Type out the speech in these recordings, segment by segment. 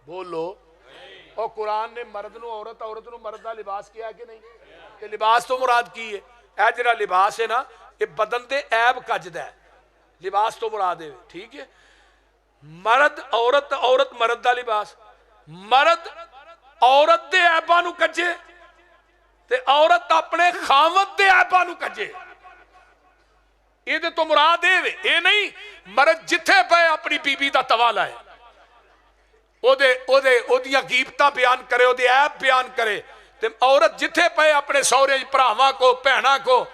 بولو اور قرآن نے مرد نو عورت عورت نو مرد دا لباس کیا کہ نہیں کہ لباس تو مراد کی ہے اے جڑا لباس ہے نا یہ بدن دے عیب کجدا ہے لباس تو مراد ہے ٹھیک ہے مرد عورت عورت مرد دا لباس مرد عورت دے عیباں نو کجے تے عورت اپنے خاوند دے عیباں نو کجے یہ تو مراد ہے یہ نہیں مرد جتھے پہ اپنی بی بی دا توا لائے او دیاں غیبتاں بیان کرے او دے عیب بیان کرے تے عورت جتھے پہ اپنے سورے بھراواں کو بہناں کو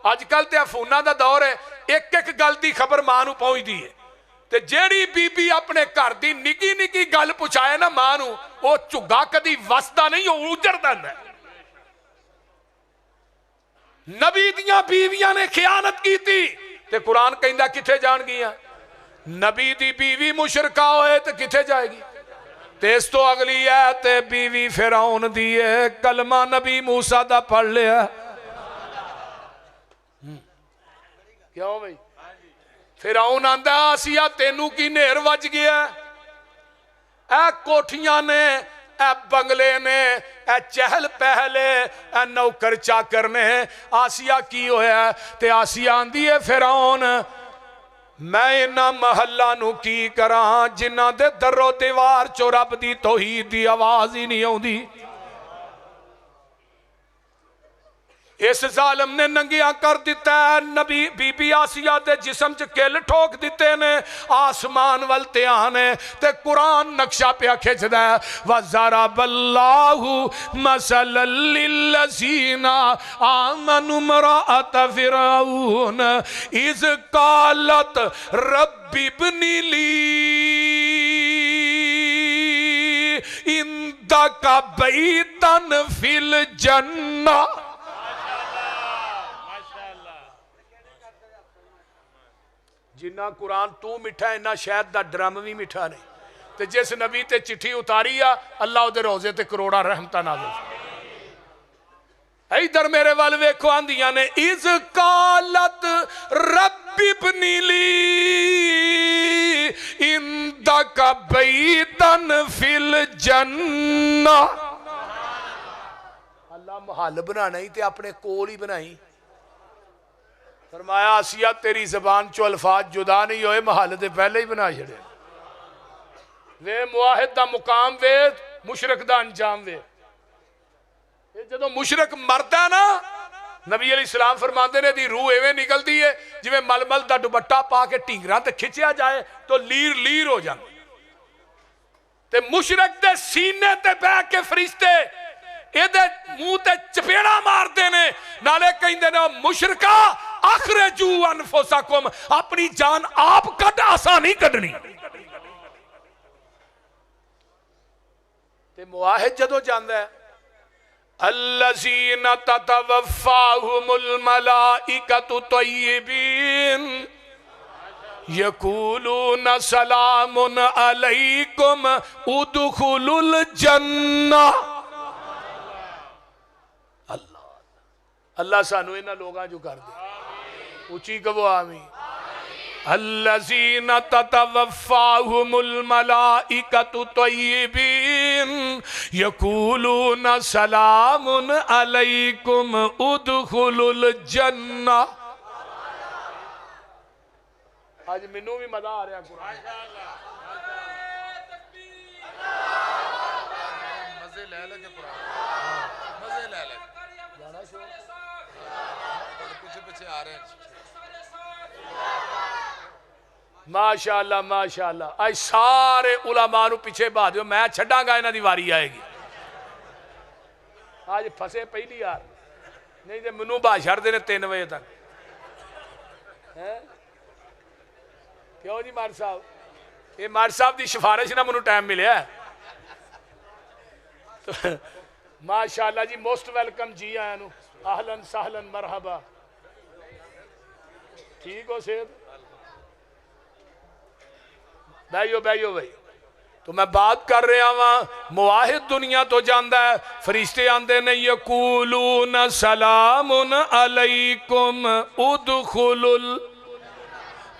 اج کل تے فوناں دا دور ہے ایک ایک گل دی خبر ماں نو پہنچ دی ہے تے جیڑی بی بی اپنے گھر دی نکی نکی گل پہنچائے نا ماں نو او چگا کدی وسدا نہیں او اجڑدا ہے نبی دیاں بیویاں نے خیانت کی تھی تے قرآن کہندا کتھے جان گیا نبی دی بیوی مشرکہ ہوئے تے کتھے جائے گی تے اس تو اگلی ہے تے بیوی فرعون دی ہے کلمہ نبی موسیٰ دا پڑھ لیا کیا ہو بھئی فرعون آندہ آسیہ تینوں کی نیر وج گیا اے کوٹھیاں نے اے بنگلے نے اے چہل پہلے اے نوکر چاکر نے آسیہ کی ہویا تے آسیہ آندی ہے فرعون میں انہاں محلہ نو کی کراں جنہاں دے در و دیوار چو رب دی توحید دی آواز ہی نہیں ہوں دی اس ظالم نے ننگیاں کر دیتا ہے نبی بی بی آسیہ دے جسم چکل ٹھوک دیتے نے آسمان والتے آنے تے قرآن نقشہ پہ کھچ دے وَضَرَبَ اللَّهُ مَثَلًا لِلَّذِينَ آمَنُوا امْرَأَتَ فِرْعَوْنَ إِذْ قَالَتْ رَبِّ ابْنِ لِي عِندَكَ بَيْتًا فِي الْجَنَّةِ جنہ قرآن تو مٹھا ہے نہ شاید دا ڈرم بھی مٹھا نہیں تے جس نبی تے چٹھی اتاری ہے اللہ دے روزے تے کروڑا رحمتہ نازل ایدر میرے والوے کو آندیاں نے اِذْ قَالَتْ رَبِّ ابْنِ لِي عِندَكَ بَيْتًا فِي الْجَنَّةِ اللہ محل بنانا ہی تے اپنے کول ہی بنائی فرمایا آسیہ تیری زبان چو الفاظ جدا نہیں ہوئے محل دے پہلے ہی بنا چھڑے وے معاہد دا مقام وے مشرک دا انجام وے جدو مشرک مرد ہے نا نبی علیہ السلام فرماندے نے دی روح ایویں نکل دی ہے جو مل مل دا دوپٹہ پا کے ٹینگراں تے کھچیا جائے تو لیر لیر ہو جائے تے مشرک دے سینے تے بہ کے فرشتے اے دے منہ تے چپیڑا مار دینے نالے کہیں دینے مشرکہ اخرجو انفسکم اپنی جان آپ کٹ آسانی کٹنی تے معاہد جدو جاندہ ہے الذین تتوفاہم الملائکۃ طیبین یقولون سلام علیکم ادخلوا الجنہ اللہ سانو انہا لوگاں جو کر دے اچھی کبو آمین الذین تتوفاہم الملائکۃ طیبین یقولون سلام علیکم ادخلوا الجنہ آج منو بھی مزہ آ رہا قرآن مزے لے لگے قرآن مزے لے لگے جانا شو پچھے آ رہے ہیں ماشاءاللہ ماشاءاللہ آج سارے علماء نو پیچھے بات دیو میں چھڑا گا انہا دیواری آئے گی آج پھسے پہلی یار نہیں دے منو باشر دینے 3 بجے تک کیوں جی مار صاحب یہ مار صاحب دی شفارش نہ منو ٹائم ملے ہے ماشاءاللہ جی موسٹ ویلکم جی آیا نو اہلاً سہلاً مرحبا ٹھیک ہو سید بیو بھائی تو میں بات کر رہا ہوں معاہد دنیا تو جاندہ ہے فرشتے آندے نے یقولون سلام علیکم ادخلوا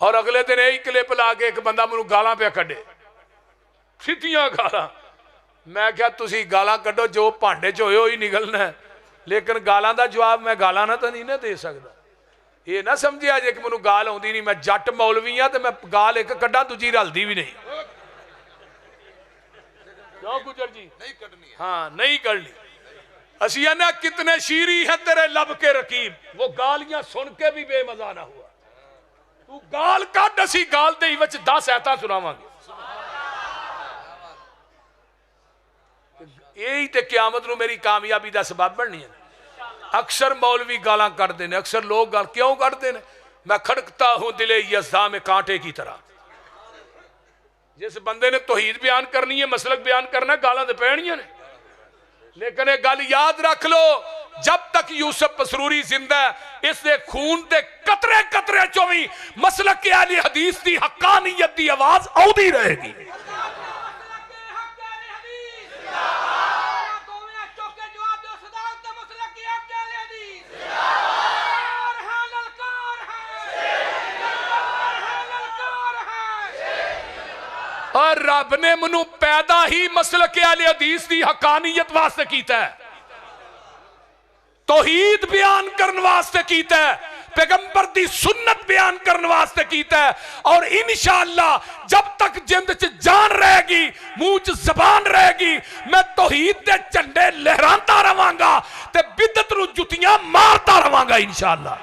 اور اگلے دن یہی کلپ لا کے ایک بندہ مجھے گالاں پہ کڈے، سیدھیاں گالاں۔ میں کہا تسی گالاں کڈو، جو بھانڈے چ ہوئے ہوئی نکلنا ہے، لیکن گالاں دا جواب میں گالاں نہ تو نہیں نہ دے سکتا۔ یہ نہ سمجھیا جے کہ مجھے گال آتی نہیں، میں جٹ مولوی ہاں تو میں گال ایک کڈا دوجی رلدی بھی نہیں۔ کیوں گجر جی؟ ہاں نہیں کرنی۔ اسیہ نے کتنے شیری ہیں تیرے لب کے رقیب، وہ گالیاں سن کے بھی بے مزہ نہ ہوا۔ تو گال کٹ، اسی گال دے ہی وچ 10 ایتاں سناواں گے۔ یہی تے قیامت نو میری کامیابی دا سبب بننی ہے۔ اکثر مولوی گالاں کر دینے، اکثر لوگ گال کیوں کر دینے؟ میں کھڑکتا ہوں دل یزداں میں کانٹے کی طرح۔ جس بندے نے توحید بیان کرنی ہے، مسلک بیان کرنا ہے، گالاں دے پہنیاں نے۔ لیکن ایک گل یاد رکھ لو، جب تک یوسف پسروری زندہ ہے، اس دے خون دے قطرے قطرے چویں مسلک کے اہل حدیث دی حقانیت دی آواز آؤدی رہے گی۔ اور رب نے منو پیدا ہی مسلک اہل حدیث دی حقانیت واسطے کیتا ہے، توحید بیان کرن واسطے کیتا ہے، پیغمبر دی سنت بیان کرن واسطے کیتا ہے۔ اور انشاءاللہ جب تک جند چ جان رہے گی، منہ چ زبان رہے گی، میں توحید دے جھنڈے لہرانتا رہاں گا تے بدعت نو جتیاں مارتا رہاں گا انشاءاللہ۔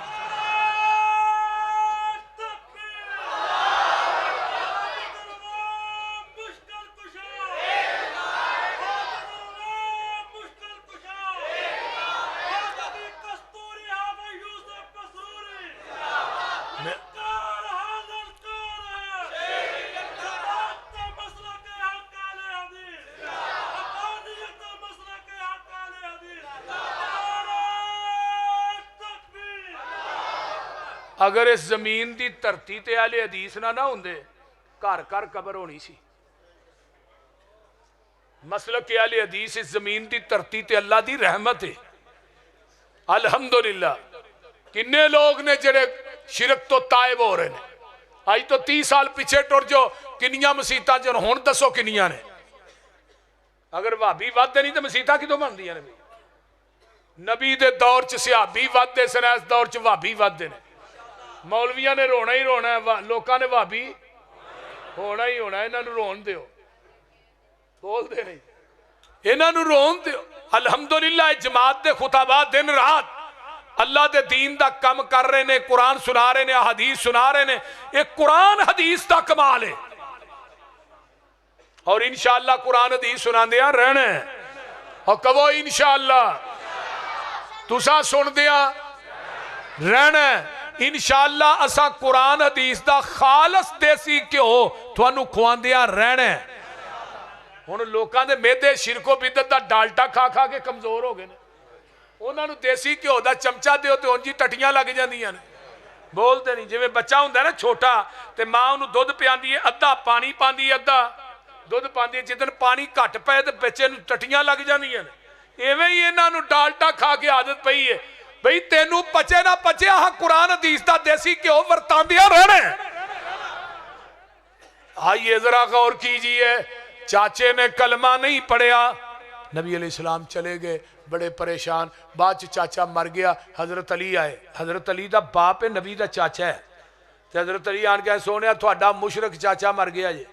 اگر اس زمین دی دھرتی تے اہل حدیث نہ ہوندے، گھر گھر قبر ہونی سی۔ مسلک اہل حدیث اس زمین دی دھرتی تے اللہ دی رحمت ہے۔ الحمدللہ کنے لوگ نے جڑے شرک تو تائب ہو رہے ہیں۔ آج تو 30 سال پیچھے ٹر جو کنیاں مسیتاں جو ہون دسو کنیاں نے۔ اگر وہابی ودے نہیں تو مسیتاں کدوں بندیاں نے؟ نبی دے دور چ صحابی ودے سن، اس دور چ وہابی ودے نے۔ مولویاں نے رونا ہی رونا ہے، لوکاں نے وہابی ہونا ہی ہونا ہے۔ انہاں نو رون دیو، بول دے نہیں، انہاں نو رون دیو۔ الحمدللہ جماعت دے خطابات دن رات اللہ دے دین دا کم کر رہے نے، قرآن سنا رہے نے، حدیث سنا رہے نے۔ ایک قرآن حدیث دا کمال ہے، اور انشاءاللہ قرآن حدیث سنا دیا رہنا ہے۔ اور کہو انشاءاللہ تسا سن دیا رہنا ہے۔ انشاءاللہ اسا قرآن حدیث دا خالص دیسی کیوں تھانو کھواندیاں رہنا ہے۔ ہن لوکاں دے میدے شرک و بدعت دا ڈالٹا کھا کھا کے کمزور ہو گئے نے۔ انہاں نو دیسی کیوں دا چمچا دیو تے اونجی ٹٹیاں لگ جاندیاں نے، بولتے نہیں۔ جویں بچہ ہوندا ہے نا چھوٹا تے ماں اونوں دودھ پیاندی ہے، ادھا پانی پاندی ہے، ادھا دودھ پاندی ہے۔ جدن پانی گھٹ پئے تے بچے نو ٹٹیاں لگ جاندیاں نے۔ ایویں ہی انہاں نو ڈالٹا کھا کے عادت پئی ہے، بھئی تینوں پچے نہ پچے، ہاں قرآن حدیث دا دیسی کیوں ورتاندیاں رہنے۔ آئیے ذرا غور کیجئے، چاچے نے کلمہ نہیں پڑھیا، نبی علیہ السلام چلے گئے بڑے پریشان۔ بعد چاچا مر گیا، حضرت علی آئے۔ حضرت علی دا باپ ہے، نبی دا چاچا ہے۔ حضرت علی آن کے سونے تھوڑا مشرک چاچا مر گیا جی۔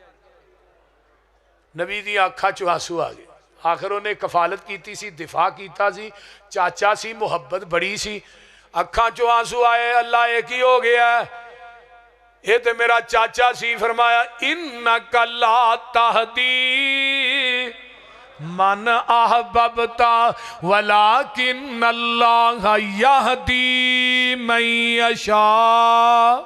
نبی دی آنکھاں چو آنسو آ گئے۔ آخر انہیں کفالت کیتی سی، دفاع کیتا سی، چاچا سی، محبت بڑی سی۔ اکھاں چو آنسو آئے، اللہ ایک ہی ہو گیا ہے، یہ تے میرا چاچا سی۔ فرمایا انک لا تہدی من احببتا ولکن اللہ یہدی من یشاء۔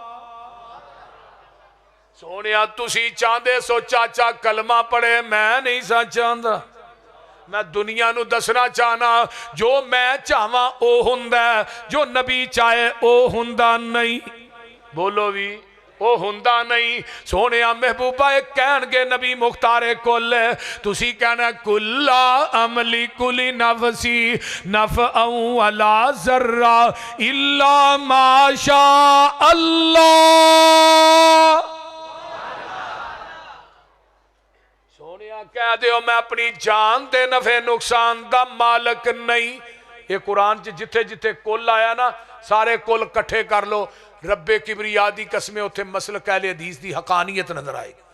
سونیا تسی چاندے سو چاچا کلمہ پڑھے، میں نہیں سا چاندہ۔ میں دنیا نو دسنا چاہنا جو میں چاہواں او ہوندا ہے، جو نبی چاہے او ہوندا نہیں۔ بولو بھی وہ ہوندا نہیں. سونے محبوبہ ایک کہنگے نبی مختار کل تسی کہنا کلا عملی کلی نفسی نفعا ولا ذرہ الا ما شاء اللہ. سونیا کہہ دیو میں اپنی جان دے نفع نقصان دا مالک نہیں. یہ قرآن جتھے جتھے کل آیا نا سارے کل کٹھے کر لو. رب کبریا دی قسمیں اتھے مسلک اہل حدیث دی حقانیت نظر آئے گی.